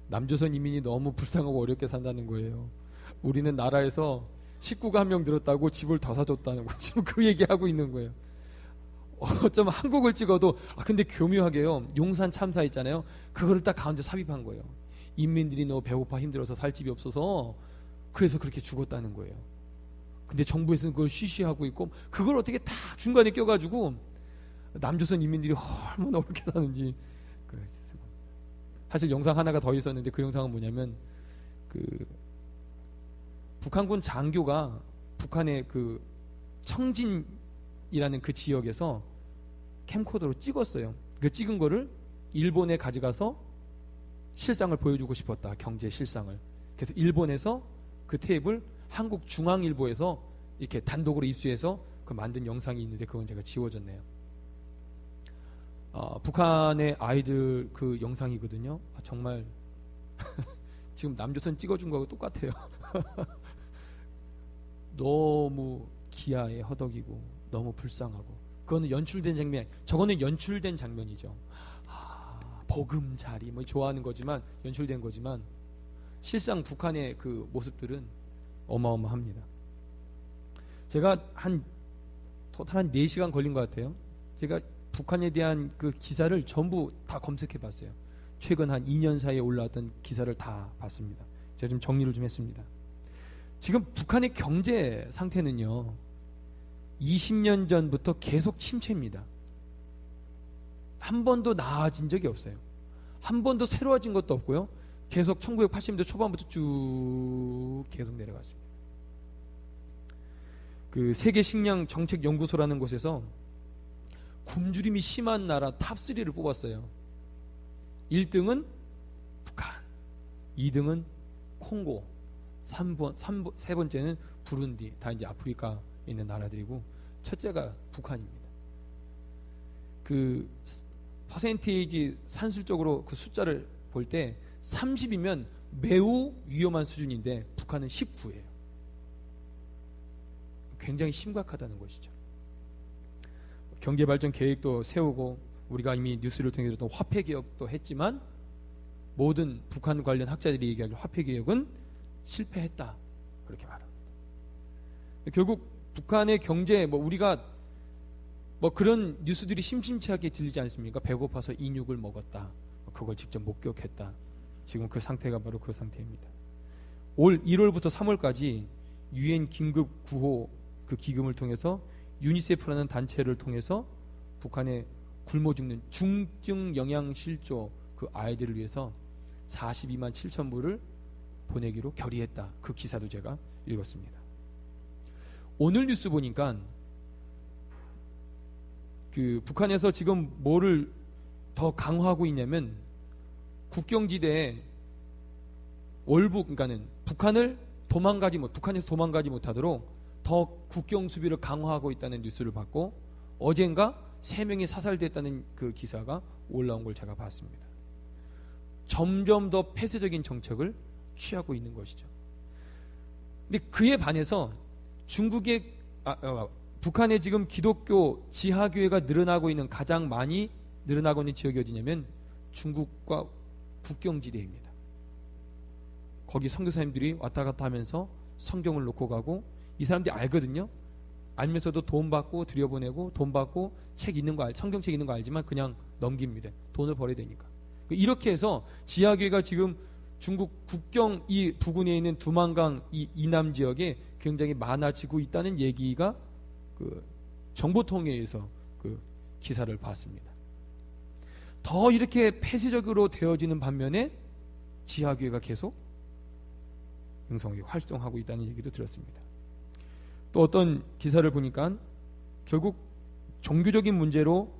남조선 이민이 너무 불쌍하고 어렵게 산다는 거예요. 우리는 나라에서 식구가 한 명 늘었다고 집을 더 사줬다는 거. 지금 그 얘기하고 있는 거예요. 어쩌면 한국을 찍어도 근데 교묘하게요. 용산 참사 있잖아요. 그거를 딱 가운데 삽입한 거예요. 인민들이 너무 배고파 힘들어서 살 집이 없어서 그래서 그렇게 죽었다는 거예요. 근데 정부에서는 그걸 쉬쉬하고 있고 그걸 어떻게 다 중간에 껴가지고 남조선 인민들이 얼마나 어렵게 사는지. 사실 영상 하나가 더 있었는데 그 영상은 뭐냐면 북한군 장교가 북한의 그 청진이라는 그 지역에서 캠코더로 찍었어요. 그 찍은 거를 일본에 가져가서 실상을 보여주고 싶었다. 경제 실상을. 그래서 일본에서 그 테이프를 한국 중앙일보에서 이렇게 단독으로 입수해서 그 만든 영상이 있는데 그건 제가 지워졌네요. 북한의 아이들 그 영상이거든요. 정말 지금 남조선 찍어준 거하고 똑같아요. 너무 기아에 허덕이고 너무 불쌍하고. 그거는 연출된 장면, 저거는 연출된 장면이죠. 보금자리 뭐 좋아하는 거지만 연출된 거지만 실상 북한의 그 모습들은 어마어마합니다. 제가 토탈 한 4시간 걸린 것 같아요. 제가 북한에 대한 그 기사를 전부 다 검색해 봤어요. 최근 한 2년 사이에 올라왔던 기사를 다 봤습니다. 제가 좀 정리를 좀 했습니다. 지금 북한의 경제 상태는요 20년 전부터 계속 침체입니다. 한 번도 나아진 적이 없어요. 한 번도 새로워진 것도 없고요. 계속 1980년대 초반부터 쭉 계속 내려갔습니다. 그 세계 식량 정책 연구소라는 곳에서 굶주림이 심한 나라 탑3를 뽑았어요. 1등은 북한, 2등은 콩고, 세 번째는 부룬디, 다 이제 아프리카에 있는 나라들이고 첫째가 북한입니다. 그 퍼센테이지 산술적으로 그 숫자를 볼 때 30이면 매우 위험한 수준인데 북한은 19예요. 굉장히 심각하다는 것이죠. 경제발전 계획도 세우고 우리가 이미 뉴스를 통해 들었던 화폐개혁도 했지만 모든 북한 관련 학자들이 얘기하기로 화폐개혁은 실패했다 그렇게 말합니다. 결국 북한의 경제 우리가 그런 뉴스들이 심심치하게 들리지 않습니까? 배고파서 인육을 먹었다. 그걸 직접 목격했다. 지금 그 상태가 바로 그 상태입니다. 올 1월부터 3월까지 유엔 긴급 구호 그 기금을 통해서 유니세프라는 단체를 통해서 북한의 굶어 죽는 중증 영양 실조 그 아이들을 위해서 42만 7천 불을 보내기로 결의했다. 그 기사도 제가 읽었습니다. 오늘 뉴스 보니까 그 북한에서 지금 뭐를 더 강화하고 있냐면 국경지대에 월북 그러니까는 북한에서 도망가지 못하도록 더 국경 수비를 강화하고 있다는 뉴스를 봤고 어젠가 3명이 사살됐다는 그 기사가 올라온 걸 제가 봤습니다. 점점 더 폐쇄적인 정책을 취하고 있는 것이죠. 근데 그에 반해서 북한의 지금 기독교 지하교회가 가장 많이 늘어나고 있는 지역이 어디냐면 중국과 국경지대입니다. 거기 선교사님들이 왔다 갔다 하면서 성경을 놓고 가고 이 사람들이 알거든요. 알면서도 돈 받고 들여보내고 돈 받고 성경책 있는 거 알지만 그냥 넘깁니다. 돈을 벌어야 되니까. 이렇게 해서 지하교회가 지금 중국 국경 이 부근에 있는 두만강 이 이남 지역에 굉장히 많아지고 있다는 얘기가 그 정보통에서 그 기사를 봤습니다. 더 이렇게 폐쇄적으로 되어지는 반면에 지하교회가 계속 영성하게 활동하고 있다는 얘기도 들었습니다. 또 어떤 기사를 보니까 결국 종교적인 문제로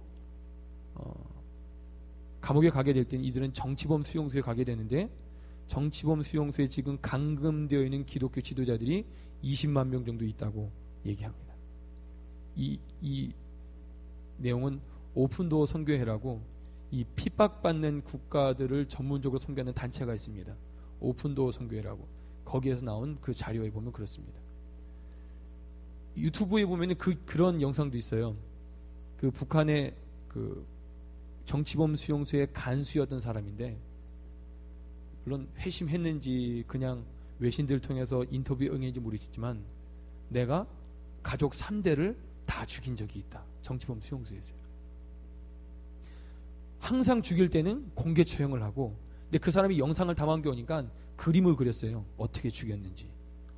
감옥에 가게 될 때는 이들은 정치범 수용소에 가게 되는데 정치범 수용소에 지금 감금되어 있는 기독교 지도자들이 20만 명 정도 있다고 얘기합니다. 이 내용은 오픈도어 선교회라고 이 핍박받는 국가들을 전문적으로 선교하는 단체가 있습니다. 오픈도어 선교회라고. 거기에서 나온 그 자료에 보면 그렇습니다. 유튜브에 보면 그런 영상도 있어요. 그 북한의 그 정치범 수용소의 간수였던 사람인데 물론 회심했는지 그냥 외신들 통해서 인터뷰 응했는지 모르겠지만 내가 가족 3대를 다 죽인 적이 있다. 정치범 수용소에서요. 항상 죽일 때는 공개 처형을 하고, 근데 그 사람이 영상을 담아온 오니까 그림을 그렸어요. 어떻게 죽였는지,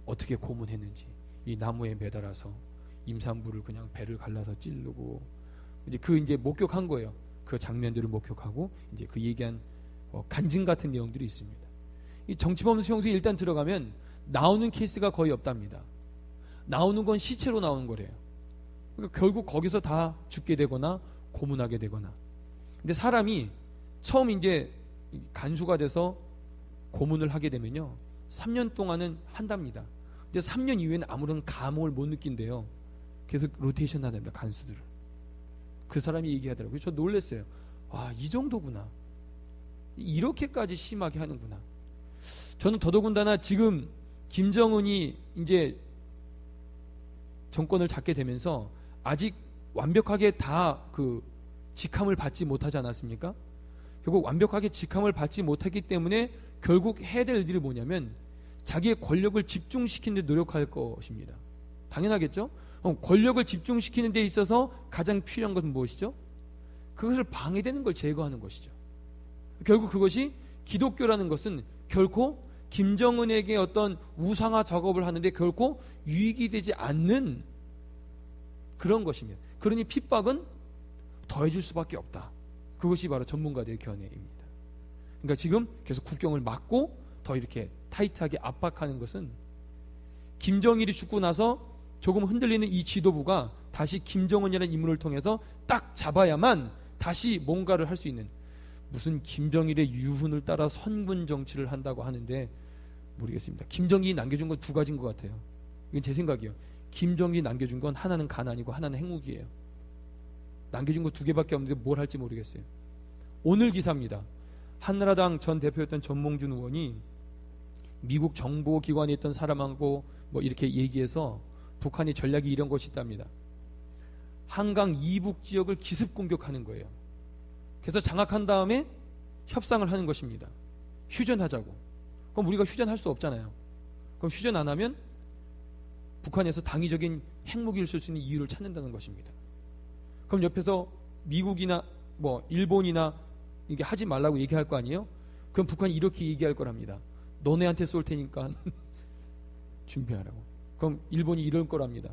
어떻게 고문했는지. 이 나무에 매달아서 임산부를 그냥 배를 갈라서 찌르고, 이제 목격한 거예요. 그 장면들을 목격하고 이제 그 얘기한 간증 같은 내용들이 있습니다. 이 정치범 수용소에 일단 들어가면 나오는 케이스가 거의 없답니다. 나오는 건 시체로 나오는 거래요. 그러니까 결국 거기서 다 죽게 되거나 고문하게 되거나. 근데 사람이 처음 이제 간수가 돼서 고문을 하게 되면요, 3년 동안은 한답니다. 근데 3년 이후에는 아무런 감흥을 못 느낀대요. 계속 로테이션 하답니다, 간수들을. 그 사람이 얘기하더라고요. 저 놀랐어요. 아, 이 정도구나. 이렇게까지 심하게 하는구나. 저는 더더군다나 지금 김정은이 이제 정권을 잡게 되면서 아직 완벽하게 다 그 직함을 받지 못하지 않았습니까? 결국 완벽하게 직함을 받지 못했기 때문에 결국 해야 될 일이 뭐냐면 자기의 권력을 집중시키는 데 노력할 것입니다. 당연하겠죠? 권력을 집중시키는 데 있어서 가장 필요한 것은 무엇이죠? 그것을 방해되는 걸 제거하는 것이죠. 결국 그것이 기독교라는 것은 결코 김정은에게 어떤 우상화 작업을 하는데 결코 유익이 되지 않는 그런 것입니다. 그러니 핍박은 더해질 수밖에 없다. 그것이 바로 전문가들의 견해입니다. 그러니까 지금 계속 국경을 막고 더 이렇게 타이트하게 압박하는 것은 김정일이 죽고 나서 조금 흔들리는 이 지도부가 다시 김정은이라는 인물을 통해서 딱 잡아야만 다시 뭔가를 할 수 있는, 무슨 김정일의 유훈을 따라 선군 정치를 한다고 하는데 모르겠습니다. 김정일이 남겨준 건 두 가지인 것 같아요. 이건 제 생각이에요. 김정일이 남겨준 건 하나는 가난이고 하나는 행복이에요. 남겨준 거 두 개밖에 없는데 뭘 할지 모르겠어요. 오늘 기사입니다. 한나라당 전 대표였던 전몽준 의원이 미국 정보기관에 있던 사람하고 뭐 이렇게 얘기해서 북한의 전략이 이런 것이 있답니다. 한강 이북 지역을 기습 공격하는 거예요. 그래서 장악한 다음에 협상을 하는 것입니다. 휴전하자고. 그럼 우리가 휴전할 수 없잖아요. 그럼 휴전 안 하면 북한에서 당위적인 핵무기를 쓸 수 있는 이유를 찾는다는 것입니다. 그럼 옆에서 미국이나 뭐 일본이나 이게 하지 말라고 얘기할 거 아니에요? 그럼 북한이 이렇게 얘기할 거랍니다. 너네한테 쏠 테니까 준비하라고. 그럼 일본이 이럴 거랍니다.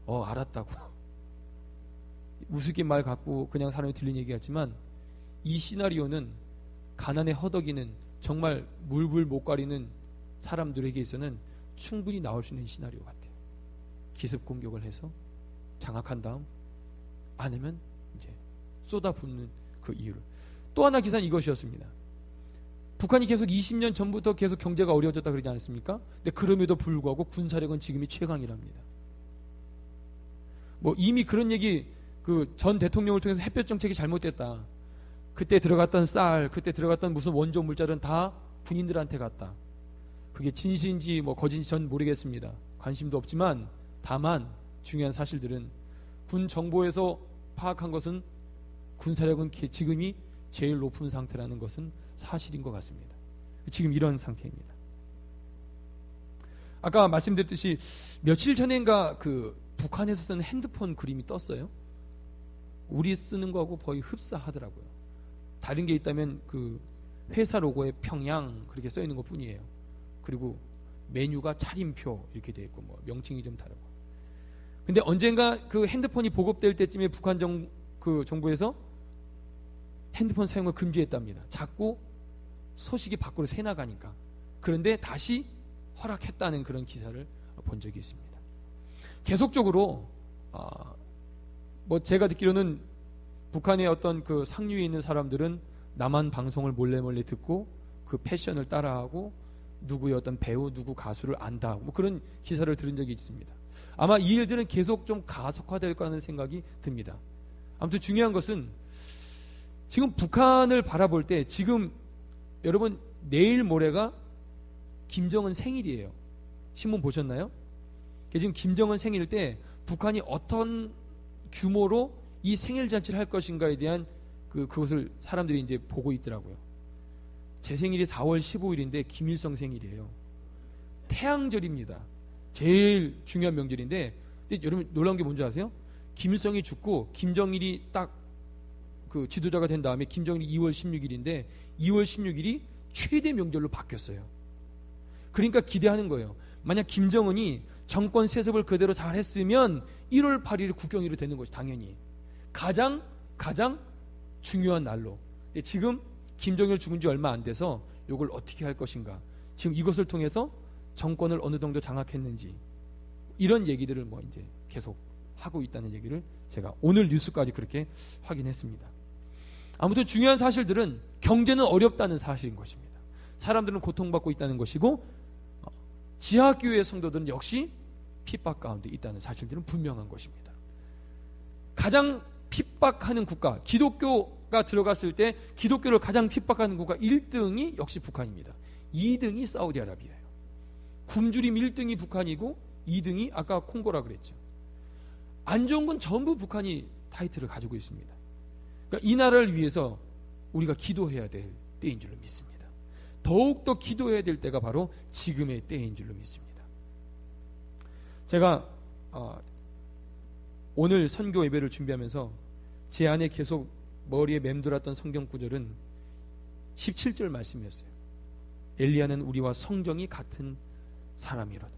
알았다고. 우습게 말 갖고 그냥 사람이 들린 얘기 같지만 이 시나리오는 가난에 허덕이는 정말 물불 못 가리는 사람들에게 있어서는 충분히 나올 수 있는 시나리오 같아요. 기습 공격을 해서 장악한 다음 아니면 이제 쏟아붓는 그 이유를. 또 하나 기사는 이것이었습니다. 북한이 계속 20년 전부터 계속 경제가 어려워졌다 그러지 않습니까? 근데 그럼에도 불구하고 군사력은 지금이 최강이랍니다. 뭐 이미 그런 얘기 그 전 대통령을 통해서 햇볕 정책이 잘못됐다. 그때 들어갔던 쌀, 그때 들어갔던 무슨 원조 물자는 다 군인들한테 갔다. 그게 진실인지 뭐 거짓인지 전 모르겠습니다. 관심도 없지만 다만 중요한 사실들은 군 정보에서 파악한 것은 군사력은 지금이 제일 높은 상태라는 것은 사실인 것 같습니다. 지금 이런 상태입니다. 아까 말씀드렸듯이 며칠 전인가 그 북한에서 쓰는 핸드폰 그림이 떴어요. 우리 쓰는 거하고 거의 흡사하더라고요. 다른 게 있다면 그 회사 로고에 평양 그렇게 써 있는 것 뿐이에요. 그리고 메뉴가 차림표 이렇게 돼 있고 뭐 명칭이 좀 다르고. 근데 언젠가 그 핸드폰이 보급될 때쯤에 북한 그 정부에서 핸드폰 사용을 금지했답니다. 자꾸 소식이 밖으로 새나가니까. 그런데 다시 허락했다는 그런 기사를 본 적이 있습니다. 계속적으로 뭐 제가 듣기로는 북한의 어떤 그 상류에 있는 사람들은 남한 방송을 몰래 듣고 그 패션을 따라하고 누구의 어떤 배우, 누구 가수를 안다. 뭐 그런 기사를 들은 적이 있습니다. 아마 이 일들은 계속 좀 가속화될 거라는 생각이 듭니다. 아무튼 중요한 것은 지금 북한을 바라볼 때 지금 여러분 내일 모레가 김정은 생일이에요. 신문 보셨나요? 지금 김정은 생일 때 북한이 어떤 규모로 이 생일 잔치를 할 것인가에 대한 그것을 사람들이 이제 보고 있더라고요. 제 생일이 4월 15일인데 김일성 생일이에요. 태양절입니다. 제일 중요한 명절인데, 근데 여러분 놀라운 게 뭔지 아세요? 김일성이 죽고 김정일이 딱 그 지도자가 된 다음에 김정일이 2월 16일인데 2월 16일이 최대 명절로 바뀌었어요. 그러니까 기대하는 거예요. 만약 김정은이 정권 세습을 그대로 잘 했으면 1월 8일이 국경일이 되는 것이 당연히 가장 중요한 날로. 지금 김정일 죽은 지 얼마 안 돼서 이걸 어떻게 할 것인가, 지금 이것을 통해서 정권을 어느 정도 장악했는지, 이런 얘기들을 뭐 이제 계속 하고 있다는 얘기를 제가 오늘 뉴스까지 그렇게 확인했습니다. 아무튼 중요한 사실들은 경제는 어렵다는 사실인 것입니다. 사람들은 고통받고 있다는 것이고, 지하교회 성도들은 역시 핍박 가운데 있다는 사실들은 분명한 것입니다. 가장 핍박하는 국가, 기독교가 들어갔을 때 기독교를 가장 핍박하는 국가 1등이 역시 북한입니다. 2등이 사우디아라비아예요. 굶주림 1등이 북한이고 2등이 아까 콩고라 그랬죠. 안 좋은 건 전부 북한이 타이틀을 가지고 있습니다. 그러니까 이 나라를 위해서 우리가 기도해야 될 때인 줄로 믿습니다. 더욱더 기도해야 될 때가 바로 지금의 때인 줄로 믿습니다. 제가 오늘 선교 예배를 준비하면서 제 안에 계속 머리에 맴돌았던 성경 구절은 17절 말씀이었어요. 엘리야는 우리와 성정이 같은 사람이로다.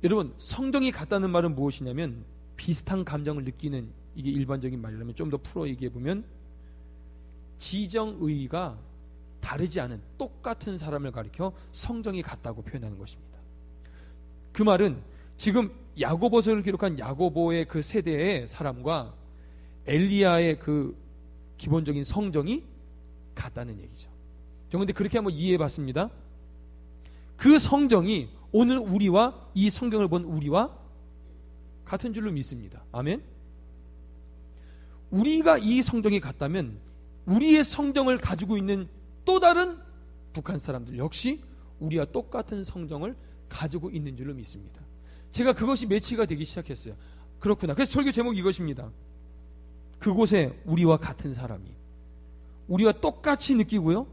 여러분, 성정이 같다는 말은 무엇이냐면 비슷한 감정을 느끼는, 이게 일반적인 말이라면 좀 더 풀어 얘기해보면 지정의가 다르지 않은 똑같은 사람을 가리켜 성정이 같다고 표현하는 것입니다. 그 말은 지금 야고보서를 기록한 야고보의 그 세대의 사람과 엘리야의 그 기본적인 성정이 같다는 얘기죠. 그런데 그렇게 한번 이해해봤습니다. 그 성정이 오늘 우리와, 이 성경을 본 우리와 같은 줄로 믿습니다. 아멘. 우리가 이 성정이 같다면 우리의 성정을 가지고 있는 또 다른 북한 사람들 역시 우리와 똑같은 성정을 가지고 있는 줄로 믿습니다. 제가 그것이 매치가 되기 시작했어요. 그렇구나. 그래서 설교 제목이 이것입니다. 그곳에 우리와 같은 사람이, 우리와 똑같이 느끼고요,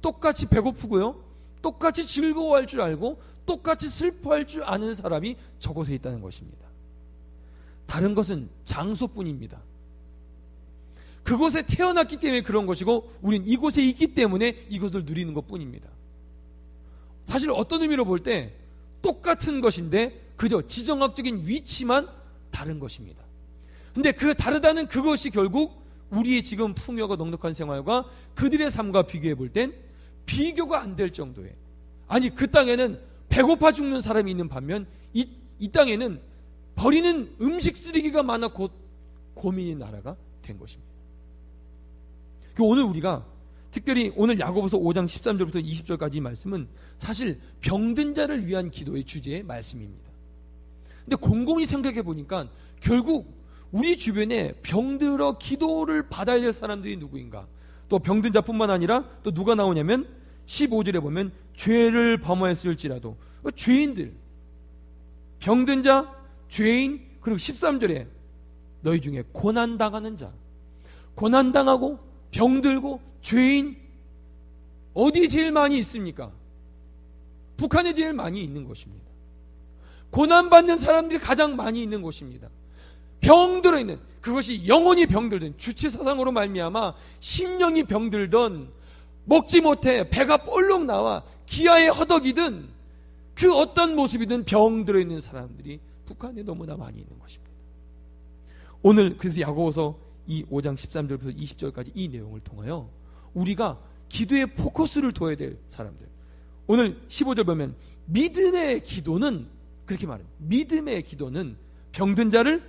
똑같이 배고프고요, 똑같이 즐거워할 줄 알고 똑같이 슬퍼할 줄 아는 사람이 저곳에 있다는 것입니다. 다른 것은 장소뿐입니다. 그곳에 태어났기 때문에 그런 것이고 우린 이곳에 있기 때문에 이것을 누리는 것뿐입니다. 사실 어떤 의미로 볼 때 똑같은 것인데 그저 지정학적인 위치만 다른 것입니다. 근데 그 다르다는 그것이 결국 우리의 지금 풍요가 넉넉한 생활과 그들의 삶과 비교해 볼 땐 비교가 안 될 정도의, 아니 그 땅에는 배고파 죽는 사람이 있는 반면 이 땅에는 버리는 음식 쓰레기가 많아 곧 고민의 나라가 된 것입니다. 오늘 우리가 특별히 오늘 야고보서 5장 13절부터 20절까지 말씀은 사실 병든 자를 위한 기도의 주제의 말씀입니다. 근데 곰곰이 생각해 보니까 결국 우리 주변에 병들어 기도를 받아야 될 사람들이 누구인가? 또 병든 자뿐만 아니라 또 누가 나오냐면 15절에 보면 죄를 범하였을지라도, 죄인들, 병든 자, 죄인, 그리고 13절에 너희 중에 고난당하는 자, 고난당하고 병들고 죄인, 어디 제일 많이 있습니까? 북한에 제일 많이 있는 것입니다. 고난받는 사람들이 가장 많이 있는 곳입니다. 병들어 있는, 그것이 영혼이 병들든 주치사상으로 말미암아 심령이 병들던, 먹지 못해 배가 볼록 나와 기아에 허덕이든 그 어떤 모습이든 병들어 있는 사람들이 북한에 너무나 많이 있는 것입니다. 오늘 그래서 야고보서 이 5장 13절부터 20절까지 이 내용을 통하여 우리가 기도에 포커스를 둬야 될 사람들, 오늘 15절 보면 믿음의 기도는 그렇게 말해요. 믿음의 기도는 병든 자를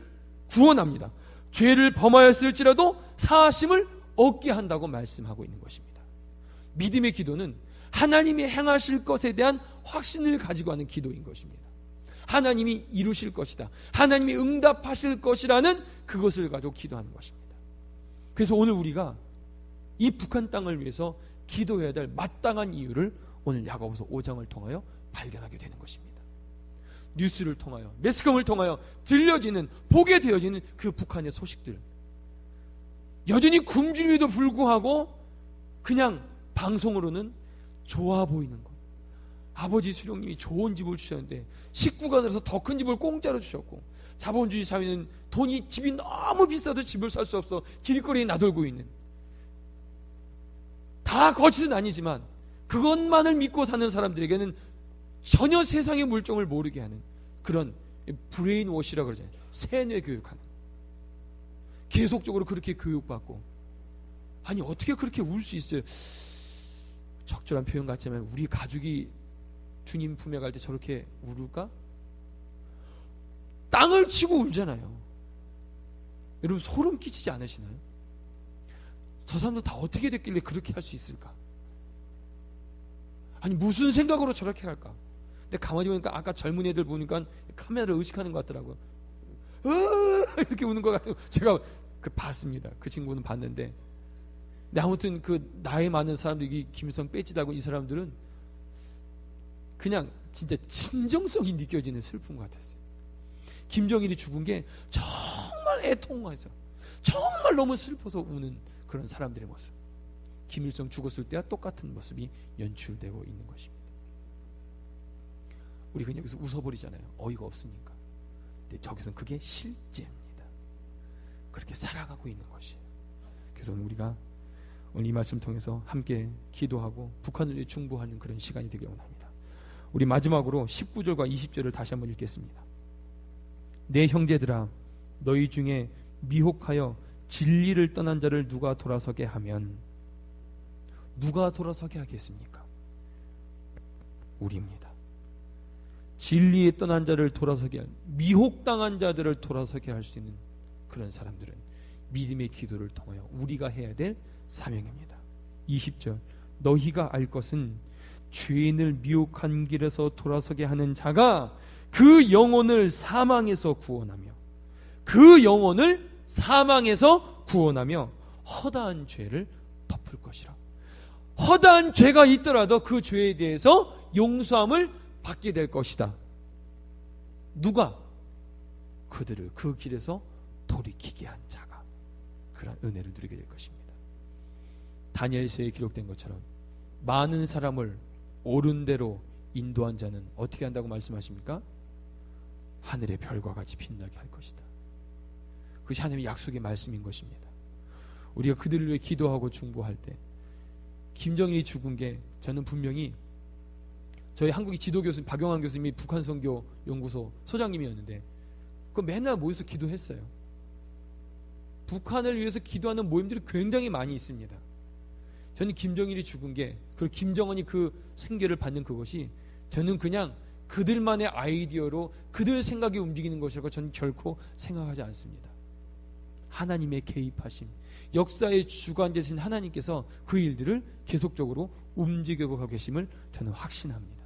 구원합니다. 죄를 범하였을지라도 사하심을 얻게 한다고 말씀하고 있는 것입니다. 믿음의 기도는 하나님이 행하실 것에 대한 확신을 가지고 하는 기도인 것입니다. 하나님이 이루실 것이다, 하나님이 응답하실 것이라는 그것을 가지고 기도하는 것입니다. 그래서 오늘 우리가 이 북한 땅을 위해서 기도해야 될 마땅한 이유를 오늘 야고보서 5장을 통하여 발견하게 되는 것입니다. 뉴스를 통하여, 매스컴을 통하여 들려지는, 보게 되어지는 그 북한의 소식들, 여전히 굶주림에도 불구하고 그냥 방송으로는 좋아 보이는 것. 아버지 수령님이 좋은 집을 주셨는데 식구가 늘어서 더 큰 집을 공짜로 주셨고, 자본주의 사회는 집이 너무 비싸도 집을 살 수 없어 길거리에 나돌고 있는, 다 거짓은 아니지만 그것만을 믿고 사는 사람들에게는 전혀 세상의 물정을 모르게 하는 그런 브레인워시라고 그러잖아요. 세뇌 교육하는, 계속적으로 그렇게 교육받고. 아니 어떻게 그렇게 울 수 있어요? 적절한 표현 같지만 우리 가족이 주님 품에 갈 때 저렇게 울을까? 땅을 치고 울잖아요. 여러분 소름 끼치지 않으시나요? 저 사람들 다 어떻게 됐길래 그렇게 할 수 있을까? 아니 무슨 생각으로 저렇게 할까? 근데 가만히 보니까 아까 젊은 애들 보니까 카메라를 의식하는 것 같더라고요. 이렇게 우는 것 같아요. 제가 봤습니다. 그 친구는 봤는데. 근데 아무튼 그 나이 많은 사람들이 김일성 빼지다고 이 사람들은 그냥 진짜 진정성이 느껴지는 슬픔 같았어요. 김정일이 죽은 게 정말 애통해서 정말 너무 슬퍼서 우는 그런 사람들의 모습. 김일성 죽었을 때와 똑같은 모습이 연출되고 있는 것입니다. 우리 그냥 여기서 웃어버리잖아요. 어이가 없으니까. 근데 저기서는 그게 실제입니다. 그렇게 살아가고 있는 것이에요. 그래서 우리가 오늘 이 말씀 통해서 함께 기도하고 북한을 위해 중보하는 그런 시간이 되길 원합니다. 우리 마지막으로 19절과 20절을 다시 한번 읽겠습니다. 내 형제들아, 너희 중에 미혹하여 진리를 떠난 자를 누가 돌아서게 하면, 누가 돌아서게 하겠습니까? 우리입니다. 진리에 떠난 자를 돌아서게 할, 미혹당한 자들을 돌아서게 할 수 있는 그런 사람들은 믿음의 기도를 통하여 우리가 해야 될 사명입니다. 20절, 너희가 알 것은 죄인을 미혹한 길에서 돌아서게 하는 자가 그 영혼을 사망에서 구원하며, 그 영혼을 사망에서 구원하며 허다한 죄를 덮을 것이라. 허다한 죄가 있더라도 그 죄에 대해서 용서함을 받게 될 것이다. 누가? 그들을 그 길에서 돌이키게 한 자가 그런 은혜를 누리게 될 것입니다. 다니엘서에 기록된 것처럼 많은 사람을 옳은 대로 인도한 자는 어떻게 한다고 말씀하십니까? 하늘의 별과 같이 빛나게 할 것이다. 그것이 하나님의 약속의 말씀인 것입니다. 우리가 그들을 위해 기도하고 중보할 때, 김정일이 죽은 게 저는 분명히 저희 한국의 지도 교수님 박영환 교수님이 북한 선교 연구소 소장님이었는데 그 맨날 모여서 기도했어요. 북한을 위해서 기도하는 모임들이 굉장히 많이 있습니다. 저는 김정일이 죽은 게, 그리고 김정은이 그 승계를 받는 그것이 저는 그냥 그들만의 아이디어로 그들 생각이 움직이는 것이라고 저는 결코 생각하지 않습니다. 하나님의 개입하심, 역사의 주관 되신 하나님께서 그 일들을 계속적으로 움직여가고 계심을 저는 확신합니다.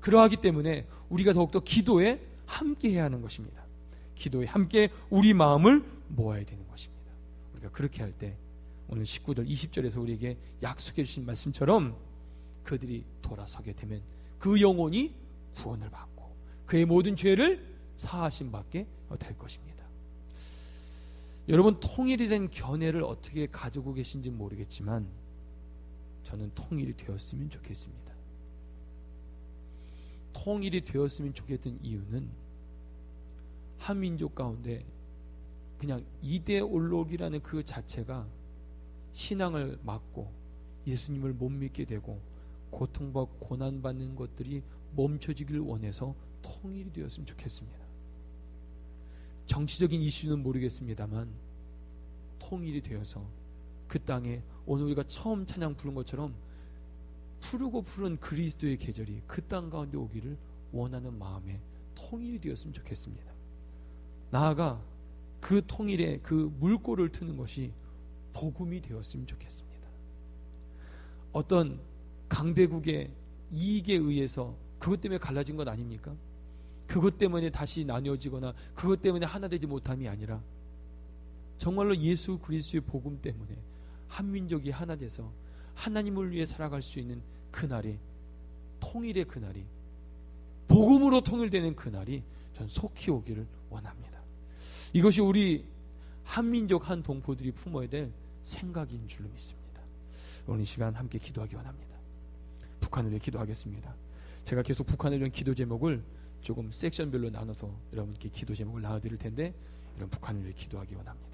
그러하기 때문에 우리가 더욱더 기도에 함께 해야 하는 것입니다. 기도에 함께 우리 마음을 모아야 되는 것입니다. 우리가 그렇게 할 때 오늘 19절 20절에서 우리에게 약속해 주신 말씀처럼 그들이 돌아서게 되면 그 영혼이 구원을 받고 그의 모든 죄를 사하심 받게 될 것입니다. 여러분, 통일이 된 견해를 어떻게 가지고 계신지 모르겠지만 저는 통일이 되었으면 좋겠습니다. 통일이 되었으면 좋겠던 이유는 한민족 가운데 그냥 이데올로기라는 그 자체가 신앙을 막고 예수님을 못 믿게 되고 고통받고 고난받는 것들이 멈춰지길 원해서 통일이 되었으면 좋겠습니다. 정치적인 이슈는 모르겠습니다만 통일이 되어서 그 땅에 오늘 우리가 처음 찬양 부른 것처럼 푸르고 푸른 그리스도의 계절이 그 땅 가운데 오기를 원하는 마음에 통일이 되었으면 좋겠습니다. 나아가 그 통일에 그 물꼬를 트는 것이 복음이 되었으면 좋겠습니다. 어떤 강대국의 이익에 의해서 그것 때문에 갈라진 것 아닙니까? 그것 때문에 다시 나뉘어지거나 그것 때문에 하나 되지 못함이 아니라 정말로 예수 그리스도의 복음 때문에 한민족이 하나 돼서 하나님을 위해 살아갈 수 있는 그날이, 통일의 그날이, 복음으로 통일되는 그날이 전 속히 오기를 원합니다. 이것이 우리 한민족 한 동포들이 품어야 될 생각인 줄로 믿습니다. 오늘 이 시간 함께 기도하기 원합니다. 북한을 위해 기도하겠습니다. 제가 계속 북한을 위한 기도 제목을 조금 섹션별로 나눠서 여러분께 기도 제목을 나눠드릴 텐데, 이런 북한을 위해 기도하기 원합니다.